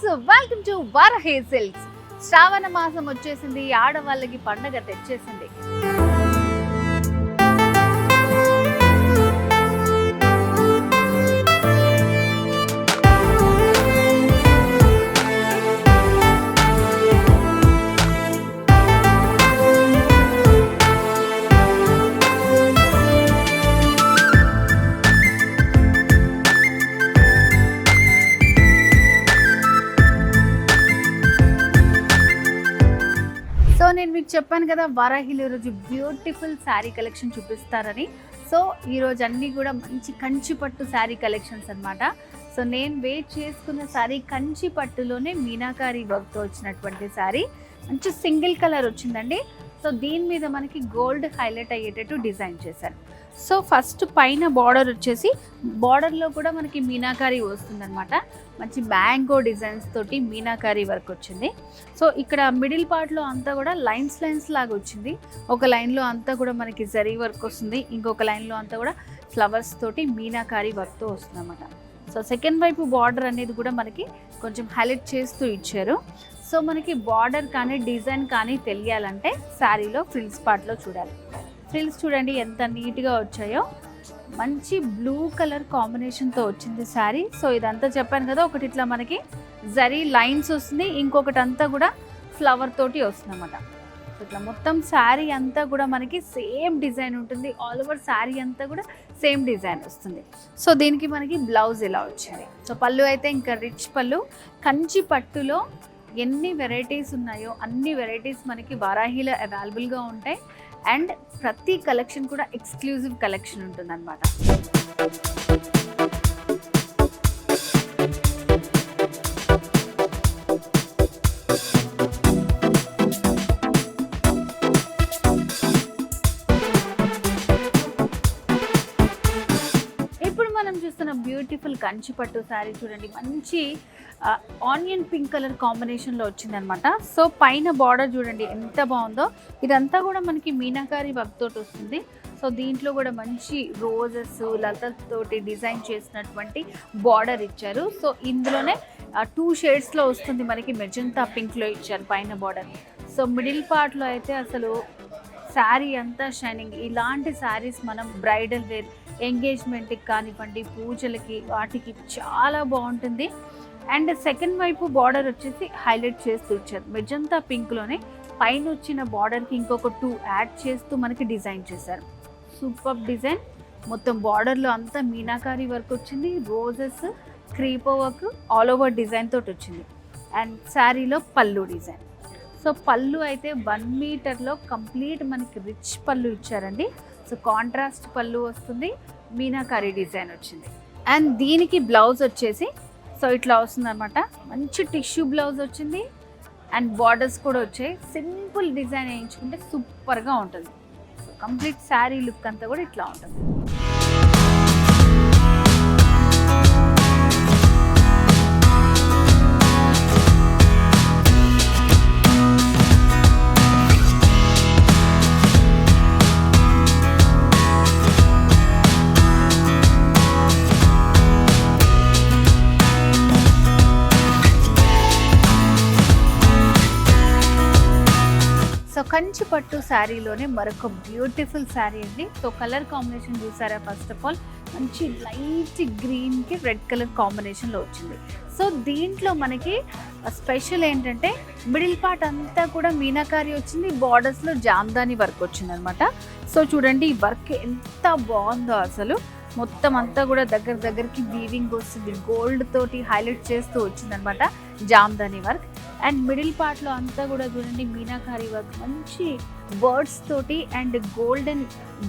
Welcome to Varahi silks. శ్రావణ మాసం వచ్చేసింది, ఆడవాళ్ళకి పండగ తెచ్చేసింది. నేను మీకు చెప్పాను కదా, వారాహిలో ఈరోజు బ్యూటిఫుల్ శారీ కలెక్షన్ చూపిస్తారని. సో ఈరోజు అన్నీ కూడా మంచి కంచి పట్టు శారీ కలెక్షన్స్ అనమాట. సో నేను వెయిట్ చేసుకున్న శారీ కంచి పట్టులోనే మీనాకారి వర్క్తో వచ్చినటువంటి శారీ. మంచి సింగిల్ కలర్ వచ్చిందండి. సో దీని మీద మనకి గోల్డ్ హైలైట్ అయ్యేటట్టు డిజైన్ చేశారు. సో ఫస్ట్ పైన బార్డర్ వచ్చేసి, బార్డర్లో కూడా మనకి మీనాకారి వస్తుందన్నమాట. మంచి మ్యాంగో డిజైన్స్ తోటి మీనాకారి వర్క్ వచ్చింది. సో ఇక్కడ మిడిల్ పార్ట్లో అంతా కూడా లైన్స్ లాగా వచ్చింది. ఒక లైన్లో అంతా కూడా మనకి జరీ వర్క్ వస్తుంది, ఇంకొక లైన్లో అంతా కూడా ఫ్లవర్స్ తోటి మీనాకారి వర్క్తో వస్తుంది అన్నమాట. సో సెకండ్ వైపు బార్డర్ అనేది కూడా మనకి కొంచెం హైలైట్ చేస్తూ ఇచ్చారు. సో మనకి బార్డర్ కానీ డిజైన్ కానీ తెలియాలంటే శారీలో ఫ్రిల్స్ పార్ట్లో చూడాలి. ఫ్రిల్స్ చూడండి ఎంత నీట్గా వచ్చాయో. మంచి బ్లూ కలర్ కాంబినేషన్తో వచ్చింది శారీ. సో ఇదంతా చెప్పాను కదా, ఒకటి ఇట్లా మనకి జరీ లైన్స్ వస్తుంది, ఇంకొకటి అంతా కూడా ఫ్లవర్ తోటి వస్తుంది అన్నమాట. సో ఇట్లా మొత్తం శారీ అంతా కూడా మనకి సేమ్ డిజైన్ ఉంటుంది. ఆల్ ఓవర్ శారీ అంతా కూడా సేమ్ డిజైన్ వస్తుంది. సో దీనికి మనకి బ్లౌజ్ ఇలా వచ్చింది. సో పళ్ళు అయితే ఇంకా రిచ్ పళ్ళు. కంచి పట్టులో ఎన్ని వెరైటీస్ ఉన్నాయో అన్ని వెరైటీస్ మనకి వారాహిలో అవైలబుల్గా ఉంటాయి. అండ్ ప్రతి కలెక్షన్ కూడా ఎక్స్క్లూజివ్ కలెక్షన్ ఉంటుందన్నమాట. ఇప్పుడు మనం చూస్తున్న బ్యూటిఫుల్ కంచి పట్టు శారీ చూడండి, మంచి ఆనియన్ పింక్ కలర్ కాంబినేషన్లో వచ్చిందనమాట. సో పైన బార్డర్ చూడండి ఎంత బాగుందో. ఇదంతా కూడా మనకి మీనాకారి వర్క్ తోటి వస్తుంది. సో దీంట్లో కూడా మంచి రోజెస్ లతతోటి డిజైన్ చేసినటువంటి బార్డర్ ఇచ్చారు. సో ఇందులోనే 2 షేడ్స్లో వస్తుంది మనకి. మెజంతా పింక్లో ఇచ్చారు పైన బార్డర్. సో మిడిల్ పార్ట్లో అయితే అసలు శారీ అంతా షైనింగ్. ఇలాంటి శారీస్ మనం బ్రైడల్ వేర్, ఎంగేజ్మెంట్కి కానివ్వండి, పూజలకి వాటికి చాలా బాగుంటుంది. అండ్ సెకండ్ వైపు బార్డర్ వచ్చేసి హైలైట్ చేస్తూ ఇచ్చారు. మెజంతా పింక్లోనే పైన వచ్చిన బార్డర్కి ఇంకొక 2 యాడ్ చేస్తూ మనకి డిజైన్ చేశారు. Super design. మొత్తం బార్డర్లో అంతా మీనాకారి వర్క్ వచ్చింది, roses, క్రీపో work, all over design తోటి వచ్చింది. అండ్ శారీలో పళ్ళు డిజైన్. సో పళ్ళు అయితే 1 మీటర్లో కంప్లీట్ మనకి రిచ్ పళ్ళు ఇచ్చారండి. సో కాంట్రాస్ట్ పళ్ళు వస్తుంది, మీనాకారి డిజైన్ వచ్చింది. అండ్ దీనికి బ్లౌజ్ వచ్చేసి సో ఇట్లా వస్తుంది అనమాట. మంచి టిష్యూ బ్లౌజ్ వచ్చింది అండ్ బార్డర్స్ కూడా వచ్చాయి. సింపుల్ డిజైన్ వేయించుకుంటే సూపర్గా ఉంటుంది. సో కంప్లీట్ శారీ లుక్ అంతా కూడా ఇట్లా ఉంటుంది. సో కంచి పట్టు శారీలోనే మరొక బ్యూటిఫుల్ శారీ అండి. సో కలర్ కాంబినేషన్ చూసారా? ఫస్ట్ ఆఫ్ ఆల్ మంచి లైట్ గ్రీన్కి రెడ్ కలర్ కాంబినేషన్లో వచ్చింది. సో దీంట్లో మనకి స్పెషల్ ఏంటంటే మిడిల్ పార్ట్ అంతా కూడా మీనాకారి వచ్చింది, బార్డర్స్లో జామ్దాని వర్క్ వచ్చింది అనమాట. సో చూడండి ఈ వర్క్ ఎంత బాగుందో అసలు. మొత్తం అంతా కూడా దగ్గరికి వీవింగ్ వస్తుంది, గోల్డ్ తోటి హైలైట్ చేస్తూ వచ్చిందనమాట జామ్దాని వర్క్. అండ్ మిడిల్ పార్ట్లో అంతా కూడా చూడండి మీనాకారి వర్క్, మంచి బర్డ్స్ తోటి అండ్ గోల్డెన్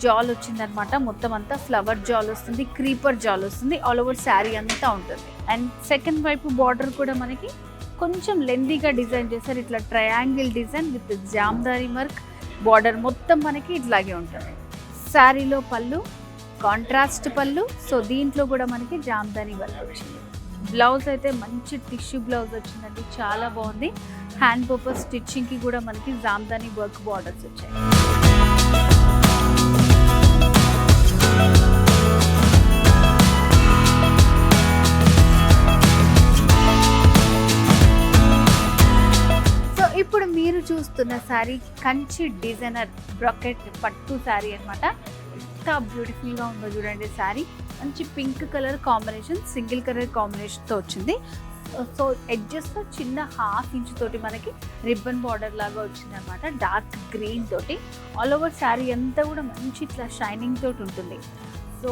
జాల్ వచ్చిందనమాట. మొత్తం అంతా ఫ్లవర్ జాల్ వస్తుంది, క్రీపర్ జాల్ వస్తుంది, ఆల్ ఓవర్ శారీ అంతా ఉంటుంది. అండ్ సెకండ్ వైపు బార్డర్ కూడా మనకి కొంచెం లెందీగా డిజైన్ చేశారు. ఇట్లా triangle design with Jamdani work. Border మొత్తం మనకి ఇట్లాగే ఉంటుంది. శారీలో పళ్ళు కాంట్రాస్ట్ పళ్ళు. సో దీంట్లో కూడా మనకి జామ్దాని వర్క్ వచ్చింది. బ్లౌజ్ అయితే మంచి టిష్యూ బ్లౌజ్ వచ్చిందండి, చాలా బాగుంది. హ్యాండ్ పర్పస్ స్టిచ్చింగ్కి కూడా మనకి జామ్దాని వర్క్ బార్డర్స్ వచ్చాయి. శారీ కంచి డిజైనర్ బ్రొకెట్ పట్టు శారీ అనమాట. ఎంత బ్యూటిఫుల్గా ఉందో చూడండి శారీ. మంచి pink colour combination, single colour కాంబినేషన్తో వచ్చింది. సో ఎడ్జెస్తో చిన్న 1/2 ఇంచ్ తోటి మనకి రిబ్బన్ బార్డర్ లాగా వచ్చింది అనమాట. డార్క్ గ్రీన్ తోటి ఆల్ ఓవర్ శారీ అంతా కూడా మంచి ఇట్లా షైనింగ్ తోటి ఉంటుంది. సో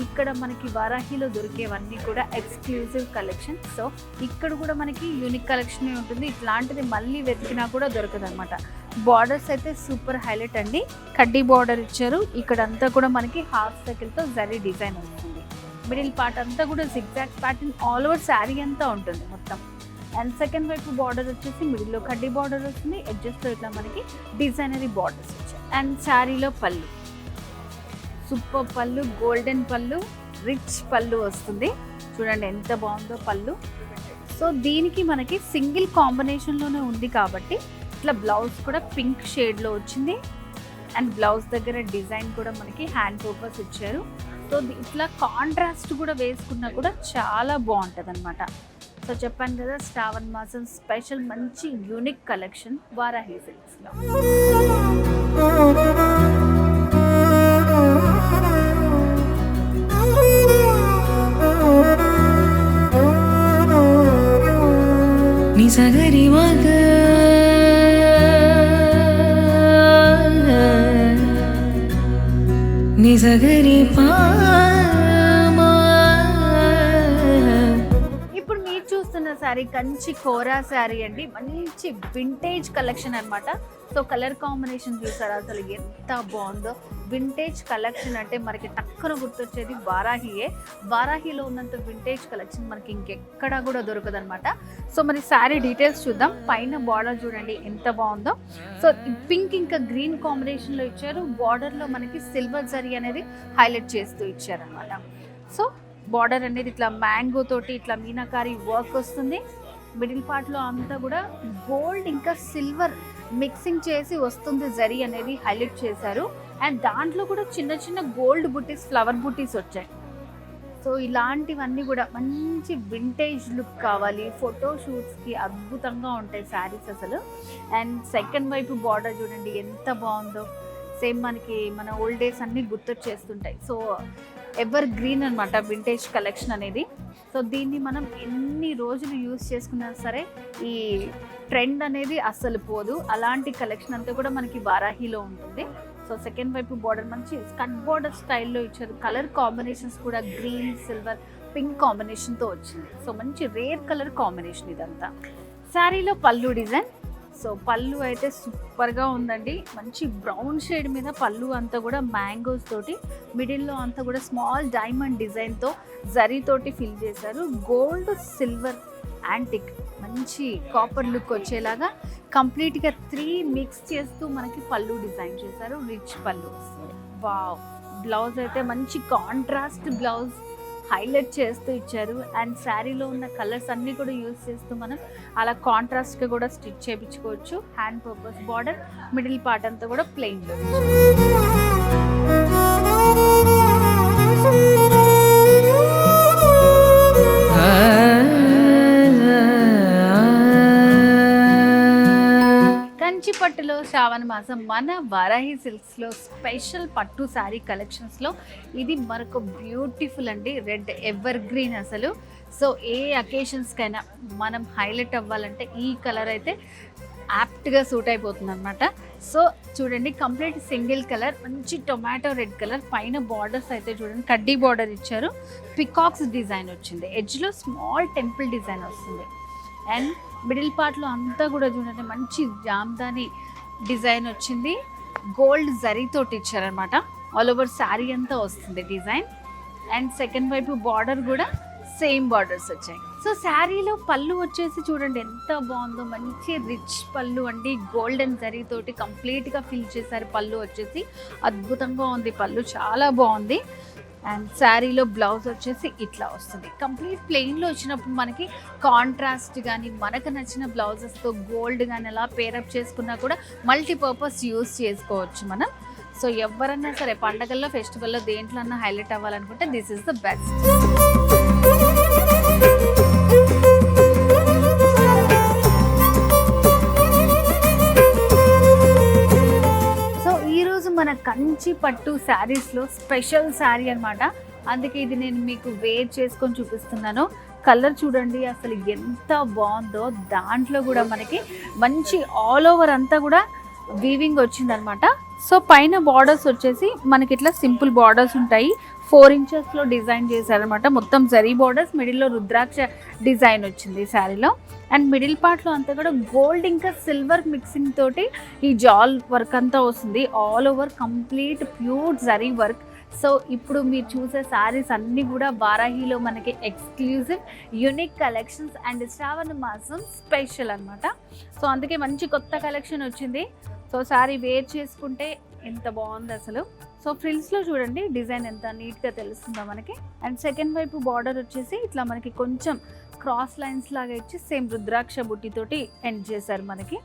ఇక్కడ మనకి వారాహిలో దొరికేవన్నీ కూడా ఎక్స్క్లూజివ్ కలెక్షన్. సో ఇక్కడ కూడా మనకి యూనిక్ కలెక్షన్ ఉంటుంది. ఇట్లాంటిది మళ్ళీ వెతికినా కూడా దొరకదు అనమాట. బార్డర్స్ అయితే సూపర్ హైలైట్ అండి. కడ్డీ బార్డర్ ఇచ్చారు. ఇక్కడంతా కూడా మనకి హాఫ్ సర్కిల్తో జరీ డిజైన్ వస్తుంది. మిడిల్ పార్ట్ అంతా కూడా zigzag pattern all over sari అంతా ఉంటుంది మొత్తం. అండ్ సెకండ్ వైపు బార్డర్ వచ్చేసి మిడిల్లో కడ్డీ బార్డర్ వస్తుంది. ఎడ్జెస్ట్లో ఇట్లా మనకి డిజైనరీ బార్డర్స్ వచ్చాయి. అండ్ శారీలో పళ్ళు సూపర్ పళ్ళు, గోల్డెన్ పళ్ళు, రిచ్ పళ్ళు వస్తుంది. చూడండి ఎంత బాగుందో పళ్ళు. సో దీనికి మనకి సింగిల్ కాంబినేషన్లోనే ఉంది కాబట్టి ఇట్లా బ్లౌజ్ కూడా పింక్ షేడ్లో వచ్చింది. అండ్ బ్లౌజ్ దగ్గర డిజైన్ కూడా మనకి హ్యాండ్ పర్పస్ ఇచ్చారు. సో ఇట్లా కాంట్రాస్ట్ కూడా వేసుకున్నా కూడా చాలా బాగుంటుంది అనమాట. సో చెప్పాను కదా, శ్రావణ మాసం స్పెషల్ మంచి యూనిక్ కలెక్షన్ వారాహి సిల్క్స్లో. నిజగరి మగ నిజగరి పామా. ఇప్పుడు మీరు చూస్తున్న శారీ కంచి కోరా శారీ అండి. మంచి వింటేజ్ కలెక్షన్ అనమాట. సో కలర్ కాంబినేషన్ చూసారా, అసలు ఎంత బాగుందో. వింటేజ్ కలెక్షన్ అంటే మనకి టక్కున గుర్తొచ్చేది వారాహియే. వారాహిలో ఉన్నంత వింటేజ్ కలెక్షన్ మనకి ఇంకెక్కడా కూడా దొరకదు అనమాట. సో మరి శారీ డీటెయిల్స్ చూద్దాం. పైన బార్డర్ చూడండి ఎంత బాగుందో. సో పింక్ ఇంకా గ్రీన్ కాంబినేషన్లో ఇచ్చారు. బార్డర్లో మనకి సిల్వర్ జరీ అనేది హైలైట్ చేస్తూ ఇచ్చారనమాట. సో బార్డర్ అనేది ఇట్లా మ్యాంగో తోటి ఇట్లా మీనాకారి వర్క్ వస్తుంది. మిడిల్ పార్ట్లో అంతా కూడా గోల్డ్ ఇంకా సిల్వర్ మిక్సింగ్ చేసి వస్తుంది. జరీ అనేది హైలైట్ చేశారు. అండ్ దాంట్లో కూడా చిన్న చిన్న గోల్డ్ బుటీస్, ఫ్లవర్ బుటీస్ వచ్చాయి. సో ఇలాంటివన్నీ కూడా మంచి వింటేజ్ లుక్ కావాలి, ఫోటో షూట్స్కి అద్భుతంగా ఉంటాయి శారీస్ అసలు. అండ్ సెకండ్ వైపు బార్డర్ చూడండి ఎంత బాగుందో. సేమ్ మనకి మన ఓల్డ్ డేస్ అన్నీ గుర్తొచ్చేస్తుంటాయి. సో ఎవర్ గ్రీన్ అనమాట వింటేజ్ కలెక్షన్ అనేది. సో దీన్ని మనం ఎన్ని రోజులు యూజ్ చేసుకున్నా సరే ఈ ట్రెండ్ అనేది అస్సలు పోదు. అలాంటి కలెక్షన్ అంతా కూడా మనకి వారాహిలో ఉంటుంది. సో సెకండ్ వైపు బార్డర్ మంచి స్కట్ బార్డర్ స్టైల్లో ఇచ్చారు. కలర్ కాంబినేషన్స్ కూడా గ్రీన్, సిల్వర్, పింక్ కాంబినేషన్తో వచ్చింది. సో మంచి రేర్ కలర్ కాంబినేషన్ ఇదంతా. శారీలో పళ్ళు డిజైన్. సో పళ్ళు అయితే సూపర్గా ఉందండి. మంచి బ్రౌన్ షేడ్ మీద పళ్ళు అంతా కూడా మ్యాంగోస్ తోటి, మిడిల్లో అంతా కూడా స్మాల్ డైమండ్ డిజైన్తో జరీతోటి ఫిల్ చేశారు. గోల్డ్, సిల్వర్, యాంటిక్ మంచి కాపర్ లుక్ వచ్చేలాగా కంప్లీట్గా 3 మిక్స్ చేస్తూ మనకి పళ్ళు డిజైన్ చేశారు. రిచ్ పళ్ళు వస్తుంది. వావ్. బ్లౌజ్ అయితే మంచి కాంట్రాస్ట్ బ్లౌజ్ హైలైట్ చేస్తూ ఇచ్చారు. అండ్ శారీలో ఉన్న కలర్స్ అన్నీ కూడా యూజ్ చేస్తూ మనం అలా కాంట్రాస్ట్గా కూడా స్టిచ్ చేయించుకోవచ్చు. Hand purpose border, middle part అంతా కూడా ప్లెయిన్లో. కంచిపట్టులో శ్రావణ మాసం మన వారాహి సిల్క్స్లో స్పెషల్ పట్టు శారీ కలెక్షన్స్లో ఇది మరొక బ్యూటిఫుల్ అండి. రెడ్ ఎవర్ గ్రీన్ అసలు. సో ఏ అకేషన్స్కైనా మనం హైలైట్ అవ్వాలంటే ఈ కలర్ అయితే యాప్ట్గా సూట్ అయిపోతుంది అనమాట. సో చూడండి కంప్లీట్ సింగిల్ కలర్, మంచి టొమాటో రెడ్ కలర్. పైన బార్డర్స్ అయితే చూడండి కడ్డీ బార్డర్ ఇచ్చారు. పికాక్స్ డిజైన్ వచ్చింది. ఎడ్జ్లో స్మాల్ టెంపుల్ డిజైన్ వస్తుంది. అండ్ మిడిల్ పార్ట్లో అంతా కూడా చూడండి మంచి జామ్దాని డిజైన్ వచ్చింది. గోల్డ్ జరీతోటి ఇచ్చారనమాట. ఆల్ ఓవర్ శారీ అంతా వస్తుంది డిజైన్. అండ్ సెకండ్ వైపు బార్డర్ కూడా సేమ్ బార్డర్స్ వచ్చాయి. సో శారీలో పళ్ళు వచ్చేసి చూడండి ఎంత బాగుందో. మంచి రిచ్ పళ్ళు అండి. గోల్డెన్ జరీతోటి కంప్లీట్గా ఫిల్ చేశారు. పళ్ళు వచ్చేసి అద్భుతంగా ఉంది. పళ్ళు చాలా బాగుంది. అండ్ శారీలో బ్లౌజ్ వచ్చేసి ఇట్లా వస్తుంది. కంప్లీట్ ప్లెయిన్లో వచ్చినప్పుడు మనకి కాంట్రాస్ట్ కానీ మనకు నచ్చిన బ్లౌజెస్తో గోల్డ్ కానీ అలా పేరప్ చేసుకున్నా కూడా మల్టీపర్పస్ యూస్ చేసుకోవచ్చు మనం. సో ఎవరన్నా సరే పండగల్లో, ఫెస్టివల్లో దేంట్లో అన్నా హైలైట్ అవ్వాలనుకుంటే this is the best. Kanchi పట్టు శారీస్లో స్పెషల్ శారీ అన్నమాట. అందుకే ఇది నేను మీకు వేర్ చేసుకొని చూపిస్తున్నాను. కలర్ చూడండి అసలు ఎంత బాగుందో. దాంట్లో కూడా మనకి మంచి ఆల్ ఓవర్ అంతా కూడా వీవింగ్ వచ్చిందనమాట. సో పైన బార్డర్స్ వచ్చేసి మనకి ఇట్లా సింపుల్ బార్డర్స్ ఉంటాయి. 4 ఇంచెస్లో డిజైన్ చేశారనమాట. మొత్తం జరీ బార్డర్స్, మిడిల్లో రుద్రాక్ష డిజైన్ వచ్చింది శారీలో. అండ్ మిడిల్ పార్ట్లో అంతా కూడా గోల్డ్ ఇంకా సిల్వర్ మిక్సింగ్ తోటి ఈ జాల్ వర్క్ అంతా వస్తుంది. All over complete pure zari work. So ఇప్పుడు మీరు చూసే శారీస్ అన్నీ కూడా వారాహిలో మనకి ఎక్స్క్లూజివ్ యూనిక్ కలెక్షన్స్ అండ్ శ్రావణ మాసం స్పెషల్ అనమాట. సో అందుకే మంచి కొత్త కలెక్షన్ వచ్చింది. సో శారీ వేర్ చేసుకుంటే ఎంత బాగుంది అసలు. సో ఫ్రిల్స్లో చూడండి డిజైన్ ఎంత నీట్గా తెలుస్తుందో మనకి. అండ్ సెకండ్ వైపు బార్డర్ వచ్చేసి ఇట్లా మనకి కొంచెం క్రాస్ లైన్స్ లాగా ఇచ్చి సేమ్ రుద్రాక్ష బుట్టితోటి ఎండ్ చేశారు. మనకి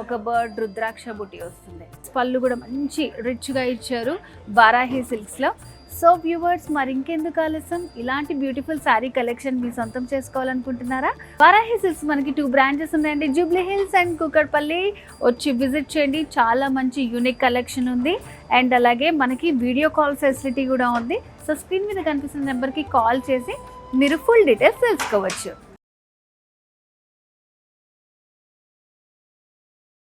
ఒక బర్డ్ రుద్రాక్ష బుట్టి వస్తుంది. పళ్ళు కూడా మంచి రిచ్గా ఇచ్చారు వారాహి సిల్క్స్లో. సో వ్యూవర్స్, మరి ఇంకెందుకు ఆలస్యం, ఇలాంటి బ్యూటిఫుల్ శారీ కలెక్షన్ మీ సొంతం చేసుకోవాలనుకుంటున్నారా? వారాహి సిల్క్స్ మనకి 2 బ్రాంచెస్ ఉన్నాయండి, జూబ్లీ హిల్స్ అండ్ కూకట్పల్లి. వచ్చి విజిట్ చేయండి, చాలా మంచి యూనిక్ కలెక్షన్ ఉంది. అండ్ అలాగే మనకి వీడియో కాల్ ఫెసిలిటీ కూడా ఉంది. సో స్క్రీన్ మీద కనిపిస్తున్న నెంబర్కి కాల్ చేసి మీరు ఫుల్ డీటెయిల్స్ తెలుసుకోవచ్చు.